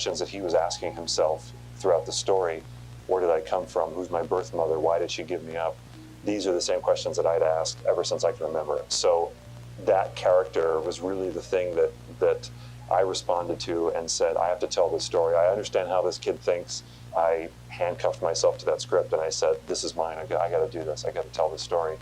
questions that he was asking himself throughout the story. Where did I come from? Who's my birth mother? Why did she give me up? These are the same questions that I'd asked ever since I can remember. So that character was really the thing that I responded to and said, I have to tell this story. I understand how this kid thinks. I handcuffed myself to that script and I said, this is mine. I got to do this. I got to tell this story.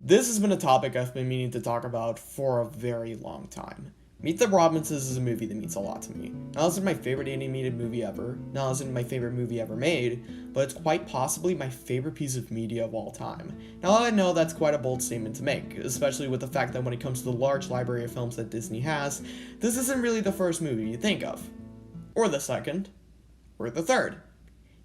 This has been a topic I've been meaning to talk about for a very long time. Meet the Robinsons is a movie that means a lot to me. Not only my favorite animated movie ever, not only my favorite movie ever made, but it's quite possibly my favorite piece of media of all time. Now I know that's quite a bold statement to make, especially with the fact that when it comes to the large library of films that Disney has, this isn't really the first movie you think of. Or the second. Or the third.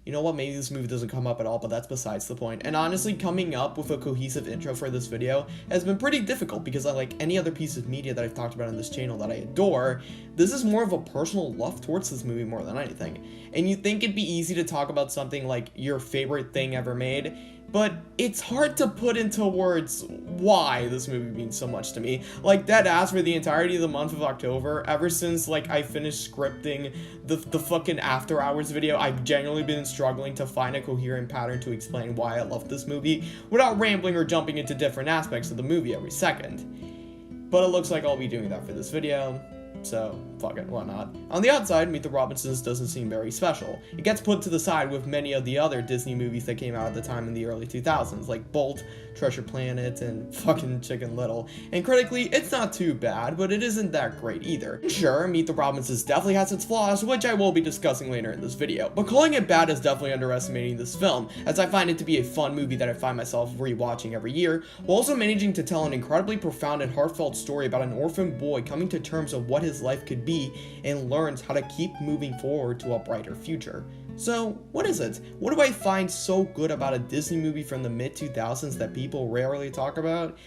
You know what, maybe this movie doesn't come up at all, but that's besides the point. And honestly, coming up with a cohesive intro for this video has been pretty difficult because unlike any other piece of media that I've talked about on this channel that I adore, this is more of a personal love towards this movie more than anything. And you'd think it'd be easy to talk about something like your favorite thing ever made, but it's hard to put into words why this movie means so much to me. Like, dead ass, for the entirety of the month of October, ever since, like, I finished scripting the fucking After Hours video, I've genuinely been struggling to find a coherent pattern to explain why I love this movie, without rambling or jumping into different aspects of the movie every second. But it looks like I'll be doing that for this video. So, fuck it, why not? On the outside, Meet the Robinsons doesn't seem very special. It gets put to the side with many of the other Disney movies that came out at the time in the early 2000s, like Bolt, Treasure Planet, and fucking Chicken Little. And critically, it's not too bad, but it isn't that great either. Sure, Meet the Robinsons definitely has its flaws, which I will be discussing later in this video, but calling it bad is definitely underestimating this film, as I find it to be a fun movie that I find myself rewatching every year, while also managing to tell an incredibly profound and heartfelt story about an orphan boy coming to terms of what his life could be and learns how to keep moving forward to a brighter future. So, what is it? What do I find so good about a Disney movie from the mid-2000s that people rarely talk about?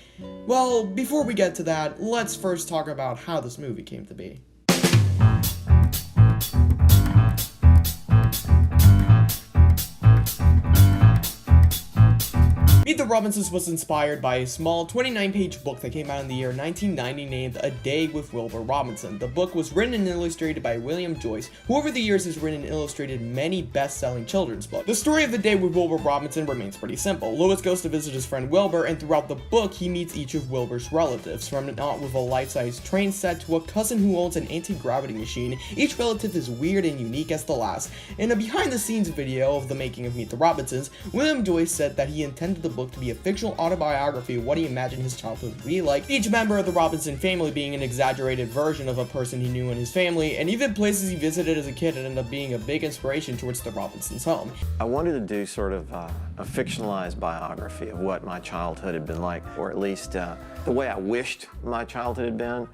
Well, before we get to that, let's first talk about how this movie came to be. Meet the Robinsons was inspired by a small 29-page book that came out in the year 1990 named A Day with Wilbur Robinson. The book was written and illustrated by William Joyce, who over the years has written and illustrated many best-selling children's books. The story of A Day with Wilbur Robinson remains pretty simple. Louis goes to visit his friend Wilbur, and throughout the book, he meets each of Wilbur's relatives, from an aunt with a life-size train set to a cousin who owns an anti-gravity machine. Each relative is weird and unique as the last. In a behind-the-scenes video of the making of Meet the Robinsons, William Joyce said that he intended the book to be a fictional autobiography of what he imagined his childhood would be like, each member of the Robinson family being an exaggerated version of a person he knew in his family, and even places he visited as a kid ended up being a big inspiration towards the Robinsons' home. I wanted to do sort of a fictionalized biography of what my childhood had been like, or at least the way I wished my childhood had been.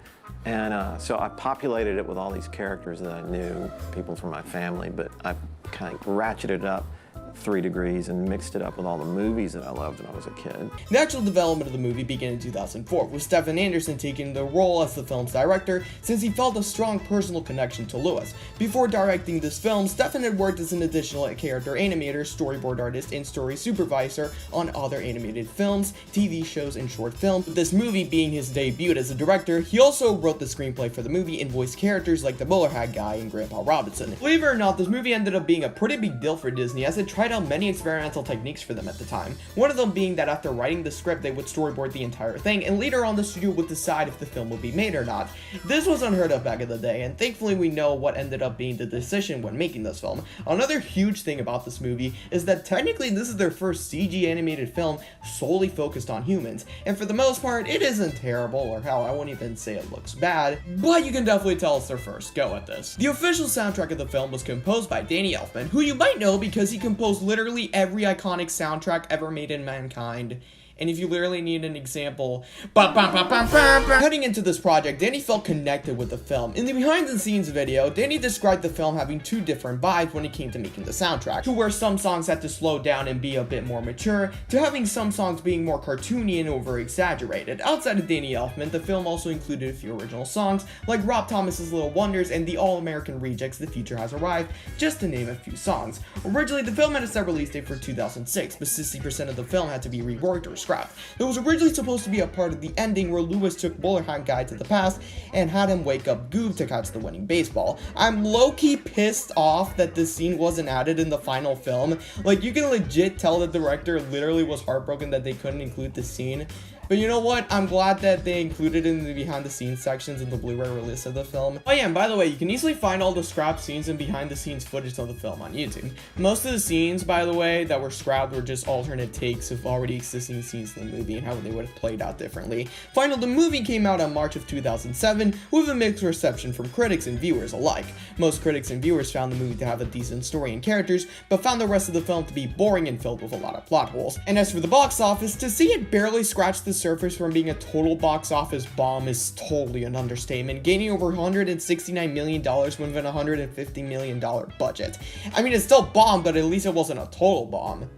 And so I populated it with all these characters that I knew, people from my family, but I kind of ratcheted it up 3 degrees and mixed it up with all the movies that I loved when I was a kid. The actual development of the movie began in 2004, with Stephen Anderson taking the role as the film's director since he felt a strong personal connection to Louis. Before directing this film, Stephen had worked as an additional character animator, storyboard artist, and story supervisor on other animated films, TV shows, and short films. With this movie being his debut as a director, he also wrote the screenplay for the movie and voiced characters like the bowler hat guy and Grandpa Robinson. Believe it or not, this movie ended up being a pretty big deal for Disney as it tried out many experimental techniques for them at the time. One of them being that after writing the script, they would storyboard the entire thing, and later on the studio would decide if the film would be made or not. This was unheard of back in the day, and thankfully we know what ended up being the decision when making this film. Another huge thing about this movie is that technically this is their first CG animated film solely focused on humans, and for the most part, it isn't terrible, or hell, I won't even say it looks bad, but you can definitely tell it's their first go at this. The official soundtrack of the film was composed by Danny Elfman, who you might know because he composed literally every iconic soundtrack ever made in mankind. And if you literally need an example, heading into this project, Danny felt connected with the film. In the behind the scenes video, Danny described the film having 2 different vibes when it came to making the soundtrack, to where some songs had to slow down and be a bit more mature, to having some songs being more cartoony and over exaggerated. Outside of Danny Elfman, the film also included a few original songs, like Rob Thomas's Little Wonders and the All-American Rejects' The Future Has Arrived, just to name a few songs. Originally, the film had a set release date for 2006, but 60% of the film had to be reworked or scrapped. It was originally supposed to be a part of the ending where Lewis took Bowler Hat Guy to the past and had him wake up Goob to catch the winning baseball. I'm low-key pissed off that this scene wasn't added in the final film. Like, you can legit tell the director literally was heartbroken that they couldn't include this scene. But you know what? I'm glad that they included it in the behind the scenes sections in the Blu-ray release of the film. Oh yeah, and by the way, you can easily find all the scrapped scenes and behind the scenes footage of the film on YouTube. Most of the scenes, by the way, that were scrapped were just alternate takes of already existing scenes in the movie and how they would have played out differently. Finally, the movie came out in March of 2007 with a mixed reception from critics and viewers alike. Most critics and viewers found the movie to have a decent story and characters, but found the rest of the film to be boring and filled with a lot of plot holes. And as for the box office, to see it barely scratch the surface from being a total box office bomb is totally an understatement, gaining over $169 million within a $150 million budget. I mean, it's still bomb, but at least it wasn't a total bomb.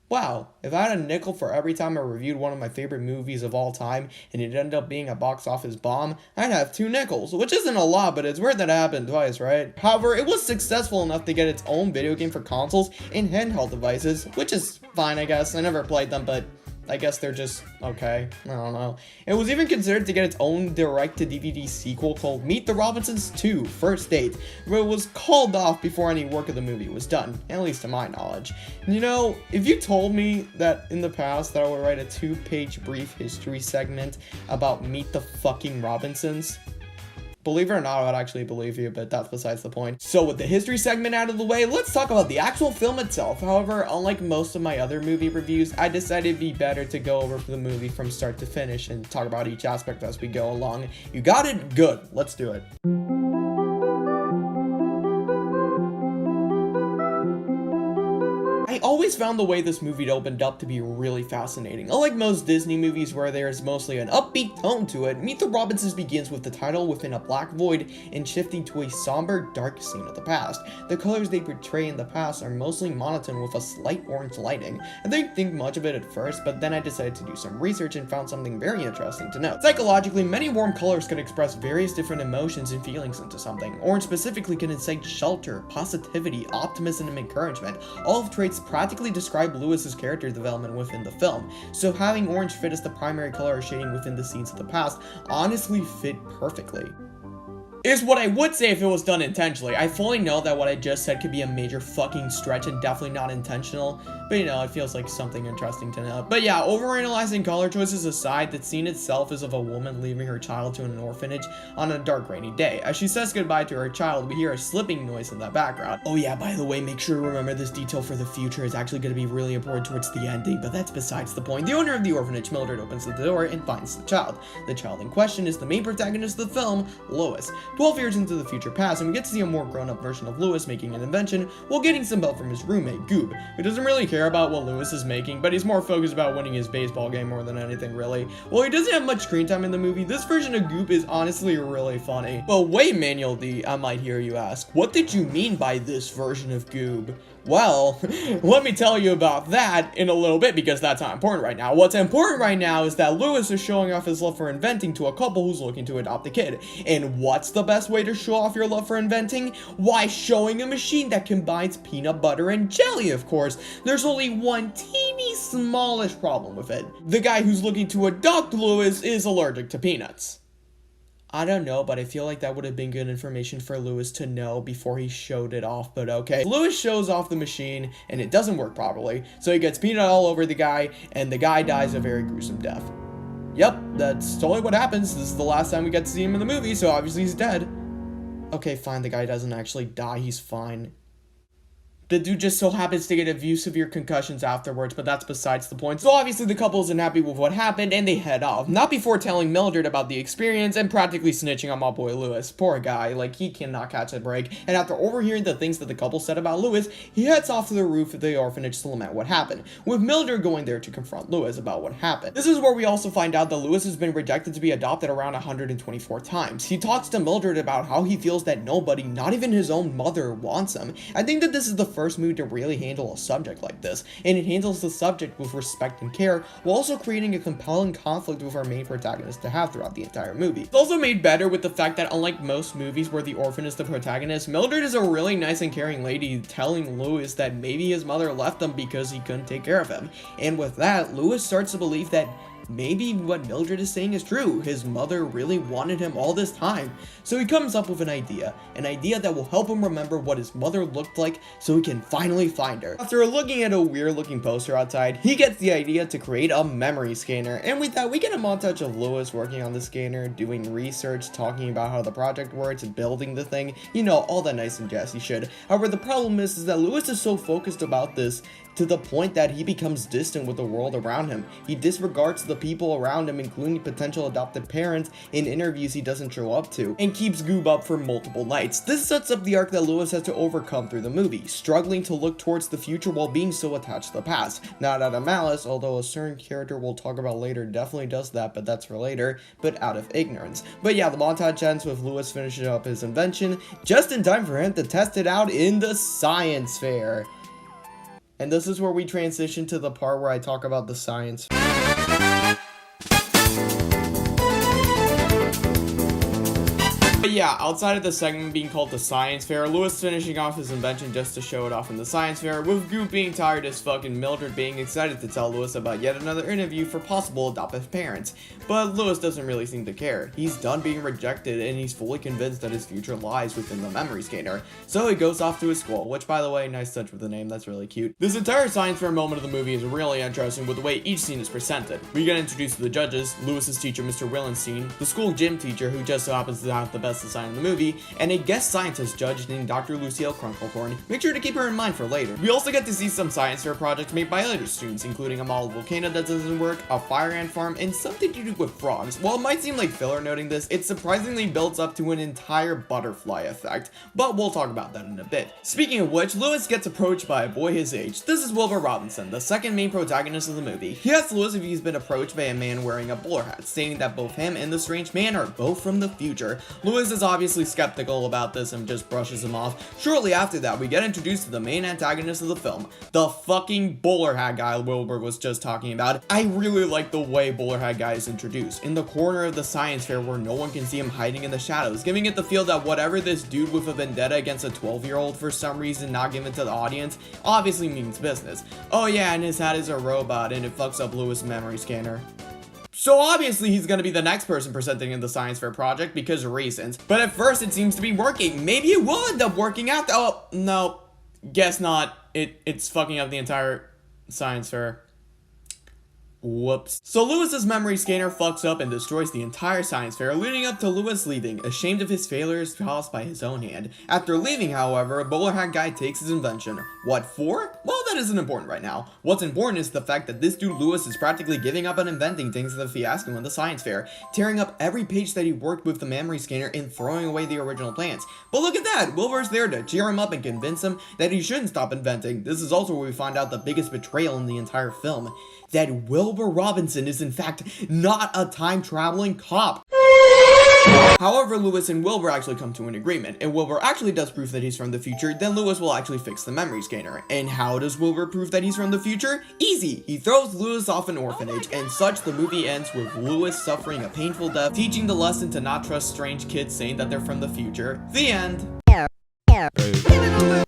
Wow, if I had a nickel for every time I reviewed one of my favorite movies of all time and it ended up being a box office bomb, I'd have 2 nickels, which isn't a lot, but it's weird that it happened twice, right? However, it was successful enough to get its own video game for consoles and handheld devices, which is fine, I guess. I never played them, but I guess they're just okay. I don't know. It was even considered to get its own direct-to-DVD sequel called Meet the Robinsons 2 First Date, but it was called off before any work of the movie was done, at least to my knowledge. You know, if you told me that in the past that I would write a 2-page brief history segment about Meet the fucking Robinsons, believe it or not, I would actually believe you, but that's besides the point. So with the history segment out of the way, let's talk about the actual film itself. However, unlike most of my other movie reviews, I decided it'd be better to go over the movie from start to finish and talk about each aspect as we go along. You got it? Good. Let's do it. I always found the way this movie opened up to be really fascinating. Unlike most Disney movies where there's mostly an upbeat tone to it, Meet the Robinsons begins with the title within a black void and shifting to a somber, dark scene of the past. The colors they portray in the past are mostly monotone with a slight orange lighting. I didn't think much of it at first, but then I decided to do some research and found something very interesting to note. Psychologically, many warm colors can express various different emotions and feelings into something. Orange specifically can incite shelter, positivity, optimism, and encouragement, all of traits practically describe Lewis's character development within the film, so having orange fit as the primary color shading within the scenes of the past honestly fit perfectly. Is what I would say if it was done intentionally. I fully know that what I just said could be a major fucking stretch and definitely not intentional, but you know, it feels like something interesting to know. But yeah, overanalyzing color choices aside, the scene itself is of a woman leaving her child to an orphanage on a dark rainy day. As she says goodbye to her child, we hear a slipping noise in the background. Oh yeah, by the way, make sure to remember this detail for the future. It's actually going to be really important towards the ending, but that's besides the point. The owner of the orphanage, Mildred, opens the door and finds the child. The child in question is the main protagonist of the film, Lois. 12 years into the future past, and we get to see a more grown-up version of Lewis making an invention while getting some help from his roommate, Goob, who doesn't really care about what Lewis is making, but he's more focused about winning his baseball game more than anything, really. While he doesn't have much screen time in the movie, this version of Goob is honestly really funny. But wait, Manuel D, I might hear you ask, what did you mean by this version of Goob? Well, let me tell you about that in a little bit, because that's not important right now. What's important right now is that Lewis is showing off his love for inventing to a couple who's looking to adopt a kid. And what's the best way to show off your love for inventing? Why, showing a machine that combines peanut butter and jelly, of course. There's only one teeny smallish problem with it. The guy who's looking to adopt Lewis is allergic to peanuts. I don't know, but I feel like that would have been good information for Lewis to know before he showed it off, but okay. Lewis shows off the machine, and it doesn't work properly, so he gets peanut all over the guy, and the guy dies a very gruesome death. Yep, that's totally what happens. This is the last time we get to see him in the movie, so obviously he's dead. Okay, fine, the guy doesn't actually die, he's fine. The dude just so happens to get a few severe concussions afterwards, but that's besides the point. So obviously the couple isn't happy with what happened, and they head off. Not before telling Mildred about the experience and practically snitching on my boy Lewis. Poor guy, like, he cannot catch a break. And after overhearing the things that the couple said about Lewis, he heads off to the roof of the orphanage to lament what happened, with Mildred going there to confront Lewis about what happened. This is where we also find out that Lewis has been rejected to be adopted around 124 times. He talks to Mildred about how he feels that nobody, not even his own mother, wants him. I think that this is the first movie to really handle a subject like this, and it handles the subject with respect and care, while also creating a compelling conflict with our main protagonist to have throughout the entire movie. It's also made better with the fact that unlike most movies where the orphan is the protagonist, Mildred is a really nice and caring lady telling Louis that maybe his mother left him because he couldn't take care of him. And with that, Louis starts to believe that maybe what Mildred is saying is true. His mother really wanted him all this time. So he comes up with an idea that will help him remember what his mother looked like so he can finally find her. After looking at a weird looking poster outside, he gets the idea to create a memory scanner. And with that, we get a montage of Louis working on the scanner, doing research, talking about how the project works, building the thing, you know, all that nice and jazzy shit. However, the problem is that Louis is so focused about this to the point that he becomes distant with the world around him. He disregards the people around him, including potential adopted parents, in interviews he doesn't show up to, and keeps Goob up for multiple nights. This sets up the arc that Louis has to overcome through the movie, struggling to look towards the future while being so attached to the past. Not out of malice, although a certain character we'll talk about later definitely does that, but that's for later, but out of ignorance. But yeah, the montage ends with Louis finishing up his invention, just in time for him to test it out in the science fair. And this is where we transition to the part where I talk about the science. But yeah, outside of the segment being called the science fair, Louis finishing off his invention just to show it off in the science fair, with Goop being tired as fuck and Mildred being excited to tell Louis about yet another interview for possible adoptive parents. But Louis doesn't really seem to care. He's done being rejected and he's fully convinced that his future lies within the memory scanner. So he goes off to his school, which by the way, nice touch with the name, that's really cute. This entire science fair moment of the movie is really interesting with the way each scene is presented. We get introduced to the judges, Louis's teacher Mr. Willenstein, the school gym teacher who just so happens to have the best design in the movie, and a guest scientist judge named Dr. Lucille Krunkelhorn. Make sure to keep her in mind for later. We also get to see some science fair projects made by other students, including a model volcano that doesn't work, a fire ant farm, and something to do with frogs. While it might seem like filler noting this, it surprisingly builds up to an entire butterfly effect, but we'll talk about that in a bit. Speaking of which, Louis gets approached by a boy his age. This is Wilbur Robinson, the second main protagonist of the movie. He asks Louis if he's been approached by a man wearing a bowler hat, stating that both him and the strange man are both from the future. Louis is obviously skeptical about this and just brushes him off. Shortly after that, we get introduced to the main antagonist of the film, the fucking bowler hat guy Wilbur was just talking about. I really like the way bowler hat guy is introduced, in the corner of the science fair where no one can see him hiding in the shadows, giving it the feel that whatever this dude with a vendetta against a 12-year-old for some reason not given to the audience obviously means business. Oh yeah, and his hat is a robot and it fucks up Louis' memory scanner. So obviously he's gonna be the next person presenting in the science fair project because of reasons. But at first it seems to be working. Maybe it will end up working out. Oh, no. Guess not. It's fucking up the entire science fair. Whoops. So Louis's memory scanner fucks up and destroys the entire science fair, leading up to Louis leaving, ashamed of his failures caused by his own hand. After leaving, however, a bowler hat guy takes his invention. What for? Well, that isn't important right now. What's important is the fact that this dude Louis is practically giving up on inventing things to the fiasco in the science fair, tearing up every page that he worked with the memory scanner and throwing away the original plans. But look at that! Wilbur's there to cheer him up and convince him that he shouldn't stop inventing. This is also where we find out the biggest betrayal in the entire film. That Wilbur Robinson is in fact not a time-traveling cop. However, Louis and Wilbur actually come to an agreement, and Wilbur actually does prove that he's from the future, then Louis will actually fix the memory scanner. And how does Wilbur prove that he's from the future? Easy! He throws Louis off an orphanage, and such the movie ends with Louis suffering a painful death, teaching the lesson to not trust strange kids saying that they're from the future. The end.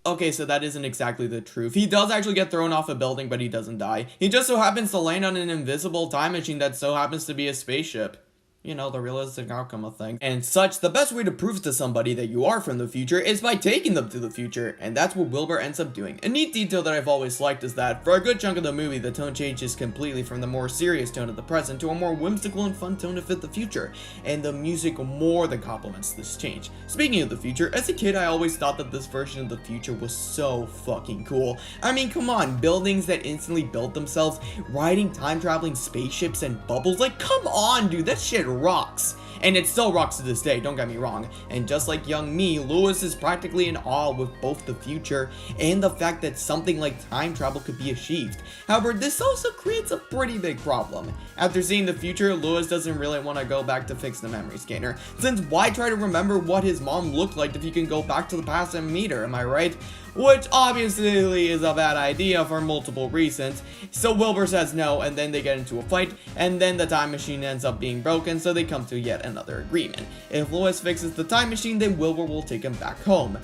Okay, so that isn't exactly the truth. He does actually get thrown off a building, but he doesn't die. He just so happens to land on an invisible time machine that so happens to be a spaceship. You know, the realistic outcome of things. And such, the best way to prove to somebody that you are from the future is by taking them to the future, and that's what Wilbur ends up doing. A neat detail that I've always liked is that, for a good chunk of the movie, the tone changes completely from the more serious tone of the present to a more whimsical and fun tone to fit the future, and the music more than complements this change. Speaking of the future, as a kid I always thought that this version of the future was so fucking cool. I mean, come on, buildings that instantly built themselves, riding time-traveling spaceships and bubbles, like come on dude, that shit rocks. And it still rocks to this day, don't get me wrong. And just like young me, Louis is practically in awe with both the future and the fact that something like time travel could be achieved. However, this also creates a pretty big problem. After seeing the future, Louis doesn't really want to go back to fix the memory scanner, since why try to remember what his mom looked like if you can go back to the past and meet her, am I right? which obviously is a bad idea for multiple reasons. So Wilbur says no, and then they get into a fight, and then the time machine ends up being broken, so they come to yet another agreement. If Lois fixes the time machine, then Wilbur will take him back home.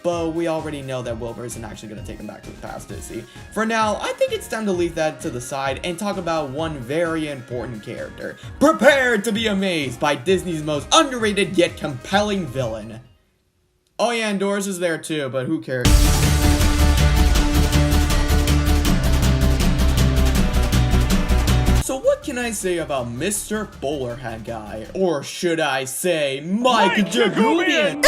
But we already know that Wilbur isn't actually going to take him back to the past, is he? For now, I think it's time to leave that to the side and talk about one very important character. Prepare to be amazed by Disney's most underrated yet compelling villain. Oh yeah, and Doris is there too, but who cares? So what can I say about Mr. Bowlerhead Guy? Or should I say, Mike Jagubian?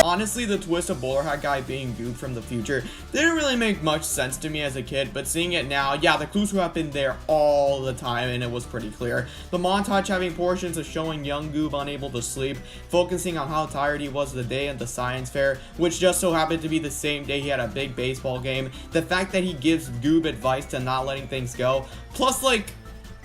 Honestly, the twist of Bowlerhead Guy being Goob from the future didn't really make much sense to me as a kid, but seeing it now, yeah, the clues have been there all the time and it was pretty clear. The montage having portions of showing young Goob unable to sleep, focusing on how tired he was the day at the science fair, which just so happened to be the same day he had a big baseball game, the fact that he gives Goob advice to not letting things go, plus like,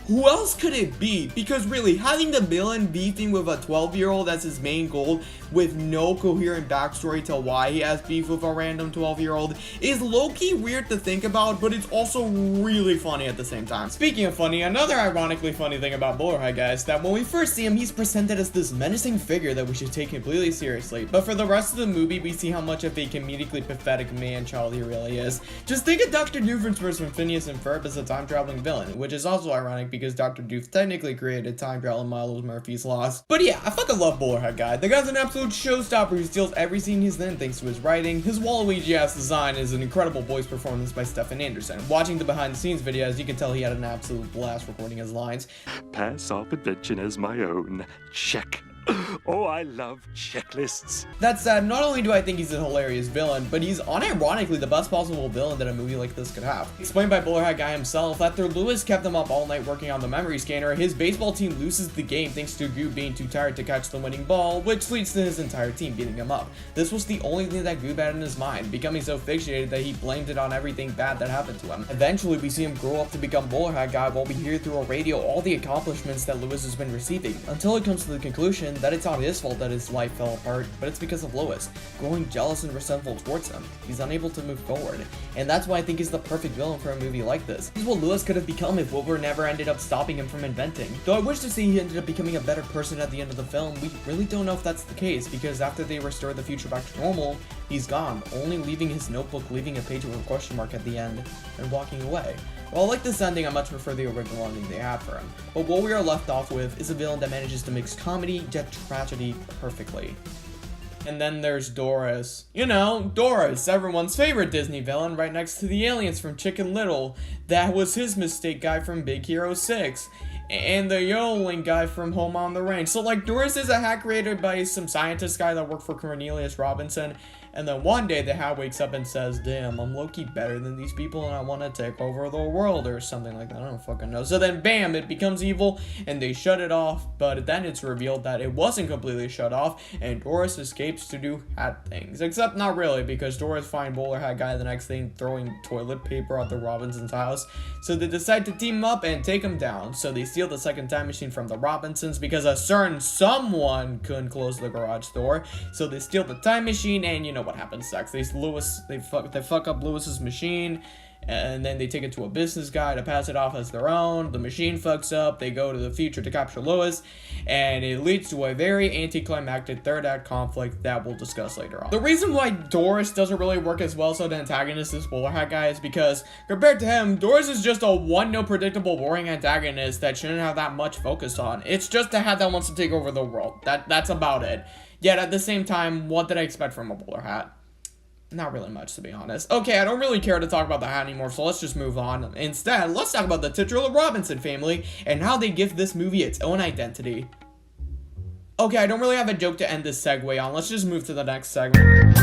who else could it be? Because really, having the villain beefing with a 12-year-old as his main goal with no coherent backstory to why he has beef with a random 12-year-old is low-key weird to think about, but it's also really funny at the same time. Speaking of funny, another ironically funny thing about Bowlerhead Guy is that when we first see him, he's presented as this menacing figure that we should take completely seriously, but for the rest of the movie, we see how much of a comedically pathetic man-child he really is. Just think of Dr. Doofenshmirtz from Phineas and Ferb as a time-traveling villain, which is also ironic because Dr. Doof technically created time travel in Milo Murphy's Laws. But yeah, I fucking love Bowlerhead Guy. The guy's an absolute showstopper who steals every scene he's in thanks to his writing. His Waluigi-ass design is an incredible voice performance by Stephen Anderson. Watching the behind-the-scenes videos, you can tell he had an absolute blast recording his lines. Pass off invention as my own. Check. Oh, I love checklists. That said, not only do I think he's a hilarious villain, but he's unironically the best possible villain that a movie like this could have. Explained by Bowlerhead Guy himself, after Lewis kept him up all night working on the memory scanner, his baseball team loses the game thanks to Goob being too tired to catch the winning ball, which leads to his entire team beating him up. This was the only thing that Goob had in his mind, becoming so fixated that he blamed it on everything bad that happened to him. Eventually, we see him grow up to become Bowlerhead Guy while we hear through a radio all the accomplishments that Lewis has been receiving, until it comes to the conclusion that it's not his fault that his life fell apart, but it's because of Lois, growing jealous and resentful towards him. He's unable to move forward, and that's why I think he's the perfect villain for a movie like this. He's what Lewis could have become if Wilbur never ended up stopping him from inventing. Though I wish to see he ended up becoming a better person at the end of the film, we really don't know if that's the case, because after they restore the future back to normal, he's gone, only leaving his notebook, leaving a page with a question mark at the end, and walking away. While I like this ending, I much prefer the original ending they had for him. But what we are left off with is a villain that manages to mix comedy yet tragedy perfectly. And then there's Doris. You know, Doris, everyone's favorite Disney villain, right next to the aliens from Chicken Little. That was his mistake guy from Big Hero 6. And the yodeling guy from Home on the Range. So like, Doris is a hack created by some scientist guy that worked for Cornelius Robinson. And then one day the hat wakes up and says, damn, I'm low-key better than these people and I want to take over the world or something like that. I don't fucking know. So then bam, it becomes evil and they shut it off. But then it's revealed that it wasn't completely shut off and Doris escapes to do hat things. Except not really, because Doris finds Bowlerhead Guy the next thing throwing toilet paper at the Robinsons' house. So they decide to team up and take him down. So they steal the second time machine from the Robinsons because a certain someone couldn't close the garage door. So they steal the time machine and you know what happens next. They fuck up Lewis's machine, and then they take it to a business guy to pass it off as their own. The machine fucks up, they go to the future to capture Lois, and it leads to a very anticlimactic third act conflict that we'll discuss later on. The reason why Doris doesn't really work as well as the antagonist is Bowlerhead Guy is because, compared to him, Doris is just a one-note predictable boring antagonist that shouldn't have that much focus on. It's just a hat that wants to take over the world. That's about it. Yet at the same time, what did I expect from a bowler hat? Not really much, to be honest. Okay, I don't really care to talk about the hat anymore, so let's just move on. Instead, let's talk about the titular Robinson family and how they give this movie its own identity. Okay, I don't really have a joke to end this segue on. Let's just move to the next segment.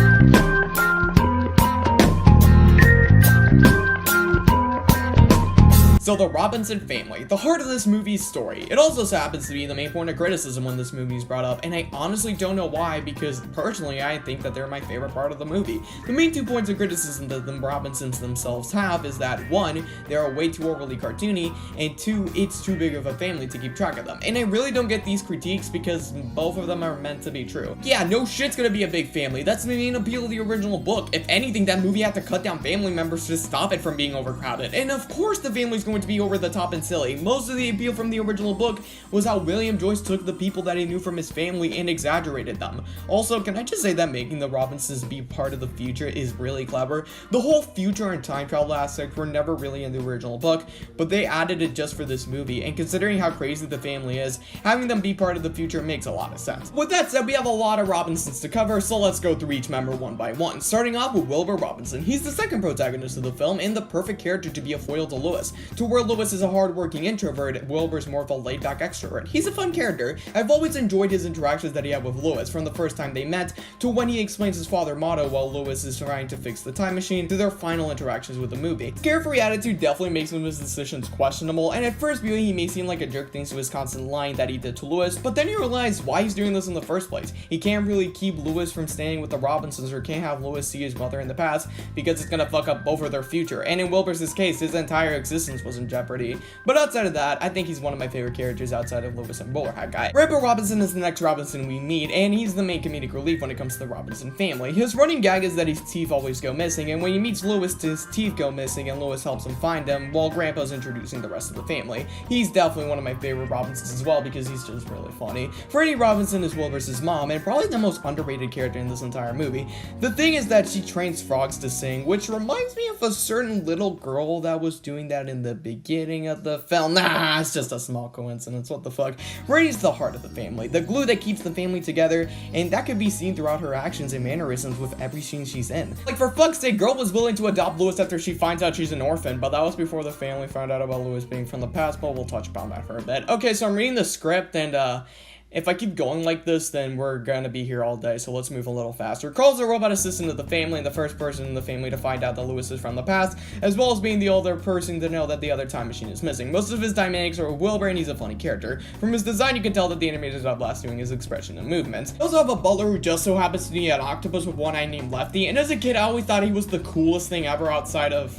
So the Robinson family, the heart of this movie's story. It also so happens to be the main point of criticism when this movie is brought up, and I honestly don't know why, because personally I think that they're my favorite part of the movie. The main 2 points of criticism that the Robinsons themselves have is that 1, they are way too overly cartoony, and 2, it's too big of a family to keep track of them. And I really don't get these critiques because both of them are meant to be true. Yeah, no shit's gonna be a big family. That's the main appeal of the original book. If anything, that movie had to cut down family members to stop it from being overcrowded. And of course the family's going to be over the top and silly. Most of the appeal from the original book was how William Joyce took the people that he knew from his family and exaggerated them. Also, can I just say that making the Robinsons be part of the future is really clever? The whole future and time travel aspects were never really in the original book, but they added it just for this movie, and considering how crazy the family is, having them be part of the future makes a lot of sense. With that said, we have a lot of Robinsons to cover, so let's go through each member one by one. Starting off with Wilbur Robinson. He's the second protagonist of the film and the perfect character to be a foil to Lewis. To where Lewis is a hardworking introvert, Wilbur's more of a laid-back extrovert. He's a fun character. I've always enjoyed his interactions that he had with Lewis, from the first time they met to when he explains his father motto while Lewis is trying to fix the time machine to their final interactions with the movie. His carefree attitude definitely makes some of his decisions questionable, and at first viewing he may seem like a jerk thanks to his constant lying that he did to Lewis, but then you realize why he's doing this in the first place. He can't really keep Lewis from staying with the Robinsons, or can't have Lewis see his mother in the past because it's gonna fuck up both of their future, and in Wilbur's case, his entire existence was in jeopardy. But outside of that, I think he's one of my favorite characters outside of Lewis and Bowler Hat Guy. Grandpa Robinson is the next Robinson we meet, and he's the main comedic relief when it comes to the Robinson family. His running gag is that his teeth always go missing, and when he meets Lewis, his teeth go missing, and Lewis helps him find them while Grandpa's introducing the rest of the family. He's definitely one of my favorite Robinsons as well because he's just really funny. Freddie Robinson is Wilbur's mom, and probably the most underrated character in this entire movie. The thing is that she trains frogs to sing, which reminds me of a certain little girl that was doing that in the beginning of the film. Nah, it's just a small coincidence, what the fuck. Freddie's the heart of the family, the glue that keeps the family together, and that could be seen throughout her actions and mannerisms with every scene she's in. Like, for fuck's sake, girl was willing to adopt Lewis after she finds out she's an orphan, but that was before the family found out about Lewis being from the past, but we'll touch upon that for a bit. Okay, so I'm reading the script, and if I keep going like this, then we're gonna be here all day, so let's move a little faster. Carl's a robot assistant of the family and the first person in the family to find out that Lewis is from the past, as well as being the older person to know that the other time machine is missing. Most of his dynamics are with Wilbur, and he's a funny character. From his design, you can tell that the animators love last doing his expression and movements. We also have a butler who just so happens to be an octopus with one eye named Lefty, and as a kid, I always thought he was the coolest thing ever outside of,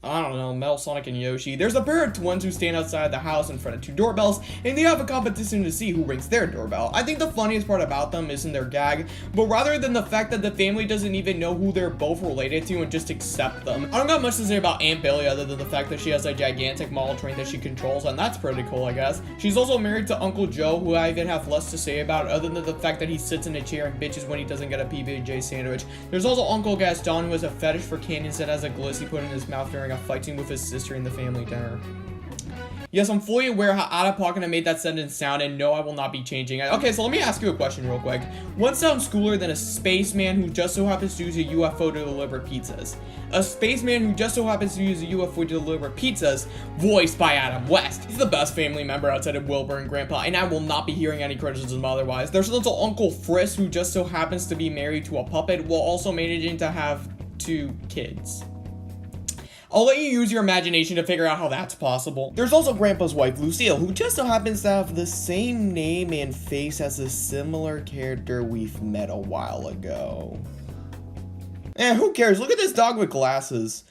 I don't know, Metal Sonic and Yoshi. There's a pair of twins who stand outside the house in front of 2 doorbells, and they have a competition to see who rings their doorbell. I think the funniest part about them isn't their gag, but rather than the fact that the family doesn't even know who they're both related to and just accept them. I don't got much to say about Aunt Billy other than the fact that she has a gigantic model train that she controls, and that's pretty cool, I guess. She's also married to Uncle Joe, who I even have less to say about other than the fact that he sits in a chair and bitches when he doesn't get a PB&J sandwich. There's also Uncle Gaston, who has a fetish for canyons that has a glizzy put in his mouth during a fight scene with his sister in the family dinner. Yes, I'm fully aware how out of pocket I made that sentence sound, and no, I will not be changing it. Okay, so let me ask you a question real quick. What sounds cooler than a spaceman who just so happens to use a UFO to deliver pizzas? A spaceman who just so happens to use a UFO to deliver pizzas, voiced by Adam West. He's the best family member outside of Wilbur and Grandpa, and I will not be hearing any criticism otherwise. There's also Uncle Frisk, who just so happens to be married to a puppet while also managing to have 2 kids. I'll let you use your imagination to figure out how that's possible. There's also Grandpa's wife, Lucille, who just so happens to have the same name and face as a similar character we've met a while ago. Who cares? Look at this dog with glasses.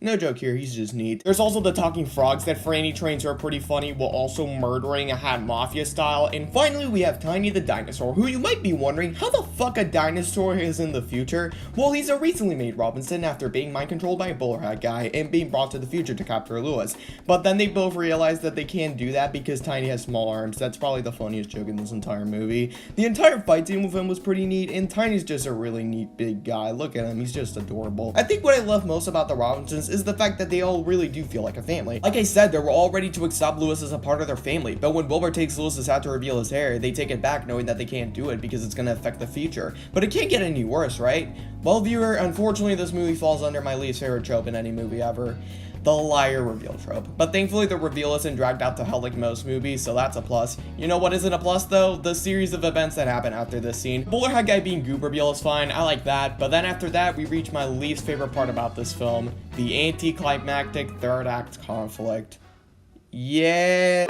No joke here, he's just neat. There's also the talking frogs that Franny trains are pretty funny while also murdering a Hat Mafia style. And finally, we have Tiny the dinosaur, who you might be wondering how the fuck a dinosaur is in the future. Well, he's a recently made Robinson after being mind controlled by a bowler hat guy and being brought to the future to capture Lewis. But then they both realize that they can't do that because Tiny has small arms. That's probably the funniest joke in this entire movie. The entire fight scene with him was pretty neat, and Tiny's just a really neat big guy. Look at him, he's just adorable. I think what I love most about the Robinsons is the fact that they all really do feel like a family. Like I said, they were all ready to accept Lewis as a part of their family, but when Wilbur takes Lewis's hat to reveal his hair, they take it back knowing that they can't do it because it's gonna affect the future. But it can't get any worse, right? Well, viewer, unfortunately this movie falls under my least favorite trope in any movie ever. The liar reveal trope. But thankfully the reveal isn't dragged out to hell like most movies, so that's a plus. You know what isn't a plus though? The series of events that happen after this scene. Bowler Hat Guy being Goob reveal is fine, I like that, but then after that we reach my least favorite part about this film, the anticlimactic third act conflict. Yeah.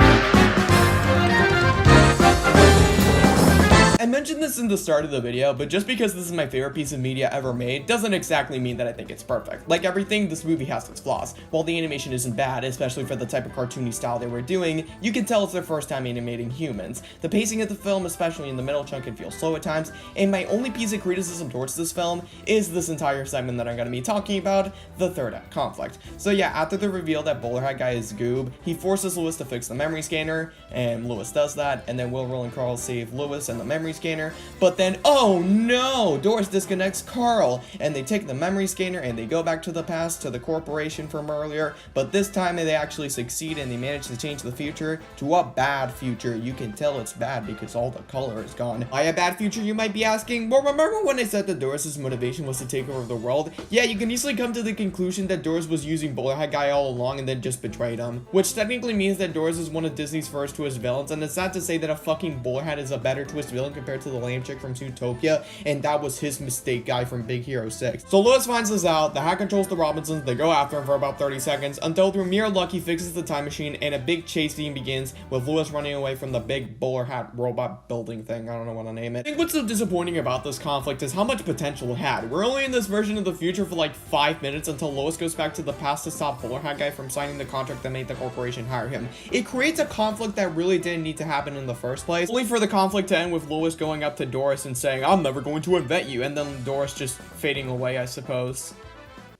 I mentioned this in the start of the video, but just because this is my favorite piece of media ever made doesn't exactly mean that I think it's perfect. Like everything, this movie has its flaws. While the animation isn't bad, especially for the type of cartoony style they were doing, you can tell it's their first time animating humans. The pacing of the film, especially in the middle chunk, can feel slow at times, and my only piece of criticism towards this film is this entire segment that I'm going to be talking about, the third act conflict. So yeah, after the reveal that Bowler Hat Guy is Goob, he forces Lewis to fix the memory scanner, and Lewis does that, and then Wilbur and Carl save Lewis and the memory scanner, but then, oh no, Doris disconnects Carl, and they take the memory scanner and they go back to the past, to the corporation from earlier, but this time they actually succeed and they manage to change the future to a bad future. You can tell it's bad because all the color is gone. Why a bad future, you might be asking? Well, remember when I said that Doris's motivation was to take over the world? Yeah, you can easily come to the conclusion that Doris was using Bowler Hat Guy all along and then just betrayed him, which technically means that Doris is one of Disney's first twist villains, and it's not to say that a fucking Bowler Hat is a better twist villain compared to the lame chick from Zootopia, and that was his mistake guy from Big Hero 6. So Lewis finds this out, the hat controls the Robinsons, they go after him for about 30 seconds, until through mere luck he fixes the time machine, and a big chase scene begins, with Lewis running away from the big bowler hat robot building thing, I don't know what to name it. I think what's so disappointing about this conflict is how much potential it had. We're only in this version of the future for like 5 minutes until Lewis goes back to the past to stop Bowler Hat Guy from signing the contract that made the corporation hire him. It creates a conflict that really didn't need to happen in the first place, only for the conflict to end with Lewis going up to Doris and saying, I'm never going to invent you, and then Doris just fading away, I suppose.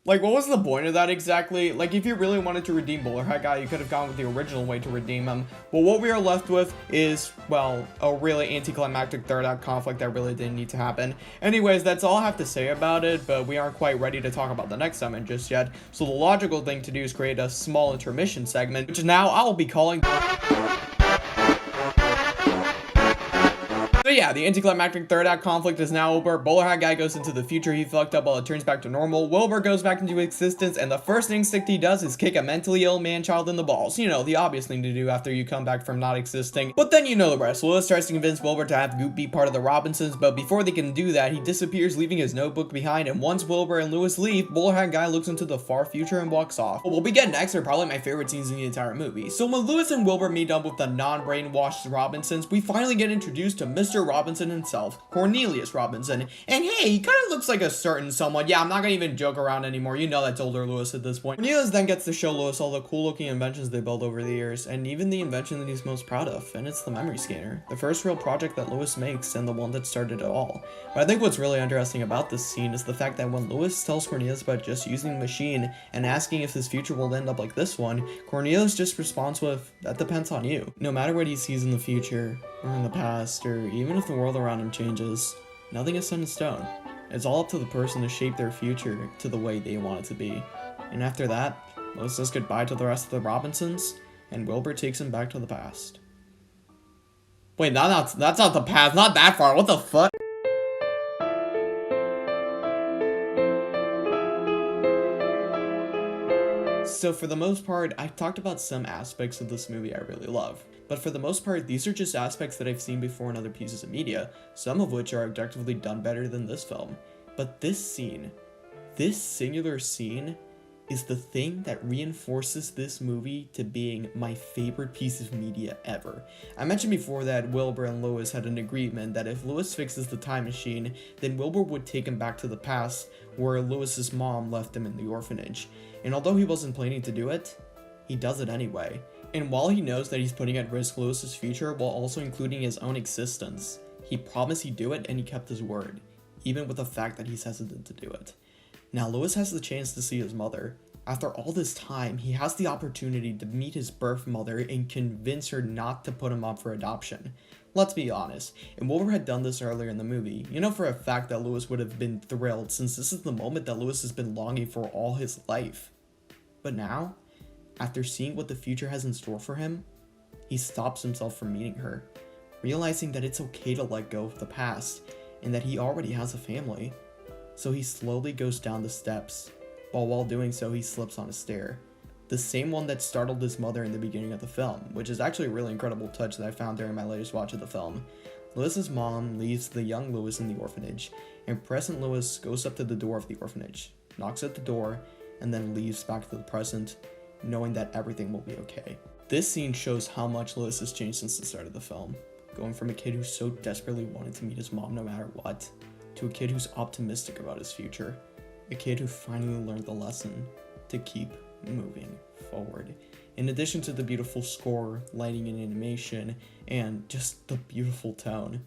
Like, what was the point of that exactly? Like, if you really wanted to redeem Bowler Hat Guy, you could have gone with the original way to redeem him. But what we are left with is, well, a really anticlimactic third act conflict that really didn't need to happen. Anyways, that's all I have to say about it, but we aren't quite ready to talk about the next segment just yet. So the logical thing to do is create a small intermission segment, which now I'll be calling... So yeah, the anticlimactic third act conflict is now over. Bowler Hat Guy goes into the future he fucked up while it turns back to normal. Wilbur goes back into existence, and the first instinct he does is kick a mentally ill man-child in the balls. You know, the obvious thing to do after you come back from not existing. But then you know the rest. Lewis tries to convince Wilbur to have Goop be part of the Robinsons, but before they can do that, he disappears, leaving his notebook behind, and once Wilbur and Lewis leave, Bowler Hat Guy looks into the far future and walks off. What we get next are probably my favorite scenes in the entire movie. So when Lewis and Wilbur meet up with the non-brainwashed Robinsons, we finally get introduced to Mr. Robinson himself, Cornelius Robinson, and hey, he kind of looks like a certain someone. Yeah, I'm not gonna even joke around anymore, you know that's older Lewis at this point. Cornelius then gets to show Lewis all the cool looking inventions they built over the years, and even the invention that he's most proud of, and it's the memory scanner, the first real project that Lewis makes and the one that started it all. But I think what's really interesting about this scene is the fact that when Lewis tells Cornelius about just using the machine and asking if his future will end up like this one, Cornelius just responds with, that depends on you. No matter what he sees in the future, or in the past, or even if the world around him changes, nothing is set in stone. It's all up to the person to shape their future to the way they want it to be. And after that, Lewis says goodbye to the rest of the Robinsons, and Wilbur takes him back to the past. Wait, that's not the past, not that far, what the fuck? So for the most part, I've talked about some aspects of this movie I really love. But for the most part, these are just aspects that I've seen before in other pieces of media, some of which are objectively done better than this film. But this scene, this singular scene, is the thing that reinforces this movie to being my favorite piece of media ever. I mentioned before that Wilbur and Lewis had an agreement that if Lewis fixes the time machine, then Wilbur would take him back to the past where Lewis's mom left him in the orphanage. And although he wasn't planning to do it, he does it anyway. And while he knows that he's putting at risk Lewis's future while also including his own existence, he promised he'd do it and he kept his word, even with the fact that he's hesitant to do it. Now Lewis has the chance to see his mother. After all this time, he has the opportunity to meet his birth mother and convince her not to put him up for adoption. Let's be honest, if Wilbur had done this earlier in the movie, you know for a fact that Lewis would have been thrilled since this is the moment that Lewis has been longing for all his life. But now, after seeing what the future has in store for him, he stops himself from meeting her, realizing that it's okay to let go of the past and that he already has a family. So he slowly goes down the steps, but while doing so he slips on a stair. The same one that startled his mother in the beginning of the film, which is actually a really incredible touch that I found during my latest watch of the film. Lewis's mom leaves the young Lewis in the orphanage, and present Lewis goes up to the door of the orphanage, knocks at the door, and then leaves back to the present, knowing that everything will be okay. This scene shows how much Lewis has changed since the start of the film, going from a kid who so desperately wanted to meet his mom no matter what, to a kid who's optimistic about his future, a kid who finally learned the lesson to keep moving forward. In addition to the beautiful score, lighting, and animation, and just the beautiful tone,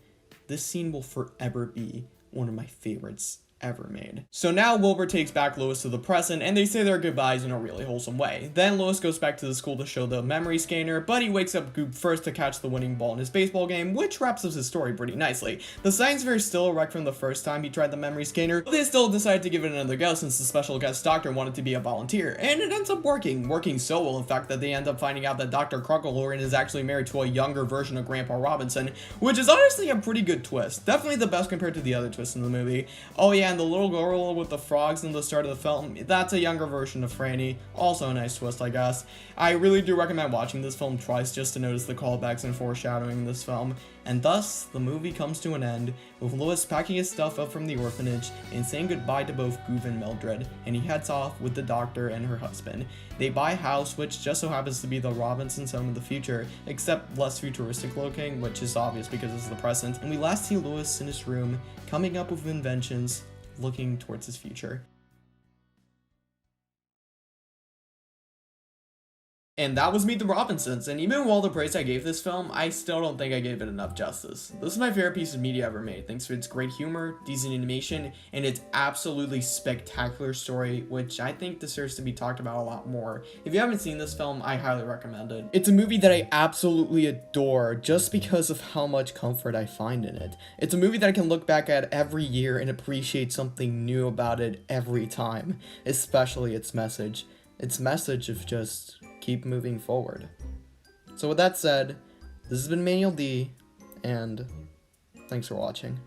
this scene will forever be one of my favorites ever made. So now Wilbur takes back Lewis to the present, and they say their goodbyes in a really wholesome way. Then Lewis goes back to the school to show the memory scanner, but he wakes up Goop first to catch the winning ball in his baseball game, which wraps up his story pretty nicely. The science fair is still a wreck from the first time he tried the memory scanner, but they still decided to give it another go since the special guest doctor wanted to be a volunteer, and it ends up working so well in fact that they end up finding out that Dr. Crockelorn is actually married to a younger version of Grandpa Robinson, which is honestly a pretty good twist. Definitely the best compared to the other twists in the movie. Oh yeah, and the little girl with the frogs in the start of the film, that's a younger version of Franny. Also a nice twist, I guess. I really do recommend watching this film twice just to notice the callbacks and foreshadowing in this film. And thus, the movie comes to an end, with Lewis packing his stuff up from the orphanage and saying goodbye to both Goove and Mildred, and he heads off with the doctor and her husband. They buy a house, which just so happens to be the Robinsons' home in the future, except less futuristic looking, which is obvious because it's the present, and we last see Lewis in his room, coming up with inventions, looking towards his future. And that was Meet the Robinsons, and even with all the praise I gave this film, I still don't think I gave it enough justice. This is my favorite piece of media ever made, thanks to its great humor, decent animation, and its absolutely spectacular story, which I think deserves to be talked about a lot more. If you haven't seen this film, I highly recommend it. It's a movie that I absolutely adore just because of how much comfort I find in it. It's a movie that I can look back at every year and appreciate something new about it every time, especially its message. Its message of just keep moving forward. So with that said, this has been Manuel D, and thanks for watching.